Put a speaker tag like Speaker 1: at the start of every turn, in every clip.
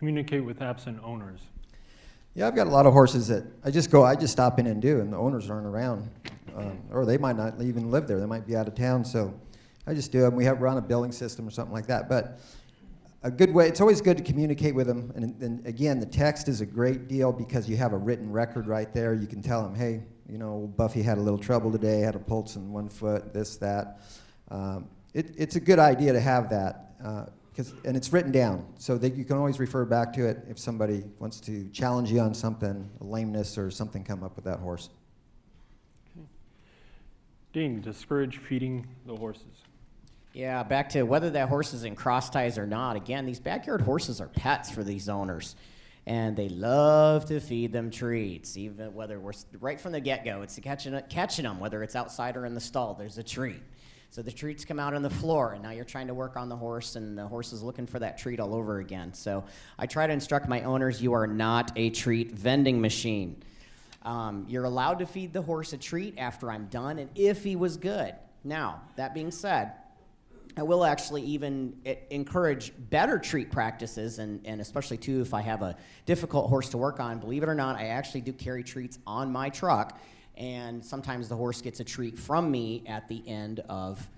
Speaker 1: communicate with absent owners?
Speaker 2: Yeah, I've got a lot of horses that I just stop in and do, and the owners aren't around. Or they might not even live there. They might be out of town, so I just do them. We're on a billing system or something like that. But a good way, it's always good to communicate with them. And again, the text is a great deal because you have a written record right there. You can tell them, hey, you know, Buffy had a little trouble today, had a pulse in one foot, this, that. It's a good idea to have that. And it's written down, so that you can always refer back to it if somebody wants to challenge you on something, a lameness or something come up with that horse.
Speaker 1: Okay. Dean, discourage feeding the horses.
Speaker 3: Yeah, back to whether that horse is in cross ties or not. Again, these backyard horses are pets for these owners, and they love to feed them treats, even whether we're right from the get-go. It's catching them, whether it's outside or in the stall, there's a treat. So the treats come out on the floor, and now you're trying to work on the horse, and the horse is looking for that treat all over again. So I try to instruct my owners, you are not a treat vending machine. You're allowed to feed the horse a treat after I'm done, and if he was good. Now, that being said, I will actually even encourage better treat practices, and especially, too, if I have a difficult horse to work on. Believe it or not, I actually do carry treats on my truck. And sometimes the horse gets a treat from me at the end of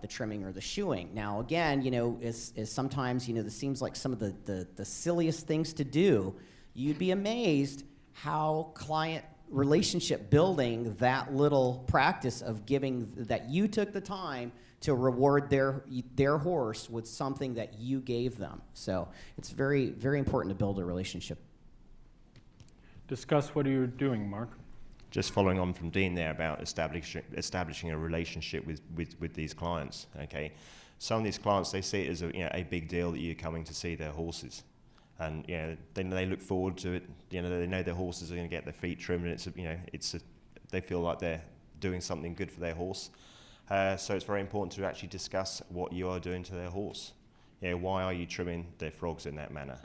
Speaker 3: the trimming or the shoeing. Now, again, you know, is sometimes, you know, this seems like some of the silliest things to do. You'd be amazed how client relationship building that little practice of giving, that you took the time to reward their horse with something that you gave them. So it's very, very important to build a relationship.
Speaker 1: Discuss what you're doing, Mark.
Speaker 4: Just following on from Dean there about establishing a relationship with these clients. Okay, some of these clients, they see it as a big deal that you're coming to see their horses, and they look forward to it. They know their horses are going to get their feet trimmed, and they feel like they're doing something good for their horse. So it's very important to actually discuss what you are doing to their horse. Why are you trimming their frogs in that manner?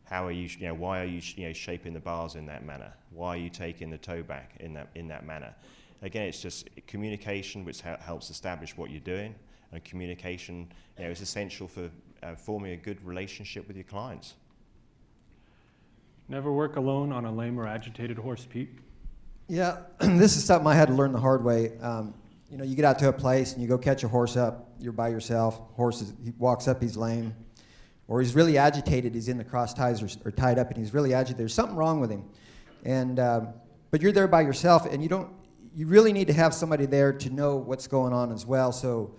Speaker 4: How are you? Why are you shaping the bars in that manner? Why are you taking the toe back in that manner? Again, it's just communication, which helps establish what you're doing, and communication, is essential for forming a good relationship with your clients.
Speaker 1: Never work alone on a lame or agitated horse, Pete.
Speaker 2: Yeah, this is something I had to learn the hard way. You get out to a place and you go catch a horse up. You're by yourself. He walks up, he's lame. Or he's really agitated, he's in the cross ties or tied up, and he's really agitated. There's something wrong with him. And but you're there by yourself, and you really need to have somebody there to know what's going on as well. So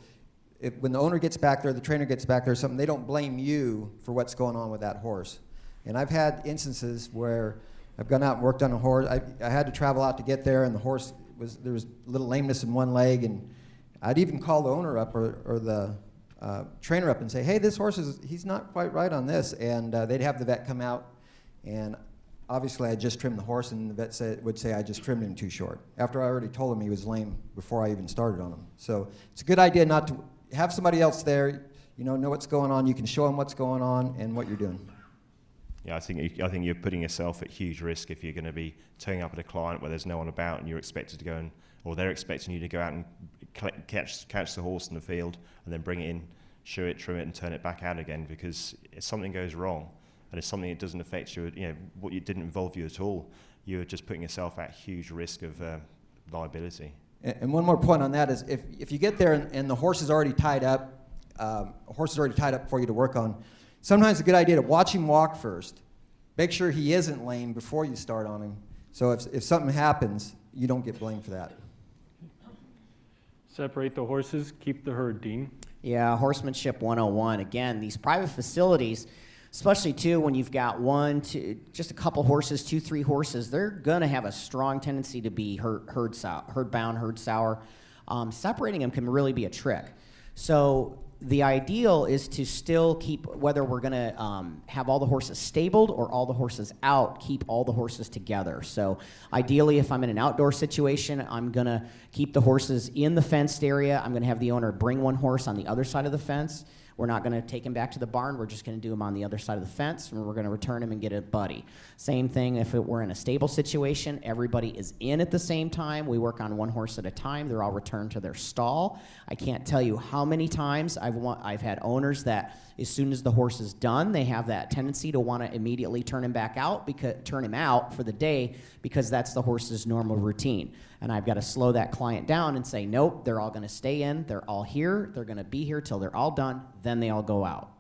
Speaker 2: when the owner gets back there, the trainer gets back there or something, they don't blame you for what's going on with that horse. And I've had instances where I've gone out and worked on a horse. I had to travel out to get there, and the horse there was a little lameness in one leg, and I'd even call the owner up or the trainer up and say, hey, this horse he's not quite right on this, and they'd have the vet come out, and obviously I just trimmed the horse, and the vet would say I just trimmed him too short, after I already told him he was lame before I even started on him. So it's a good idea not to have somebody else there, know what's going on, you can show them what's going on and what you're doing.
Speaker 4: Yeah, I think you're putting yourself at huge risk if you're going to be turning up at a client where there's no one about, and you're expected to go or they're expecting you to go out and catch the horse in the field and then bring it in, shoe it, trim it, and turn it back out again, because if something goes wrong and it's something that doesn't affect you, what you didn't involve you at all, you're just putting yourself at huge risk of liability.
Speaker 2: And one more point on that is if you get there and the horse is already tied up, for you to work on, sometimes it's a good idea to watch him walk first. Make sure he isn't lame before you start on him. So if something happens, you don't get blamed for that.
Speaker 1: Separate the horses, keep the herd, Dean.
Speaker 3: Yeah, horsemanship 101. Again, these private facilities, especially too when you've got just a couple horses, 2-3 horses, they're going to have a strong tendency to be herd bound, herd sour. Separating them can really be a trick. So the ideal is to still keep, whether we're going to have all the horses stabled or all the horses out, keep all the horses together. So ideally, if I'm in an outdoor situation, I'm going to keep the horses in the fenced area. I'm going to have the owner bring one horse on the other side of the fence. We're not going to take him back to the barn. We're just going to do him on the other side of the fence, and we're going to return him and get a buddy. Same thing if we're in a stable situation. Everybody is in at the same time. We work on one horse at a time. They're all returned to their stall. I can't tell you how many times I've had owners that as soon as the horse is done, they have that tendency to want to immediately turn him out for the day because that's the horse's normal routine. And I've got to slow that client down and say, nope, they're all going to stay in. They're all here. They're going to be here till they're all done. Then they all go out.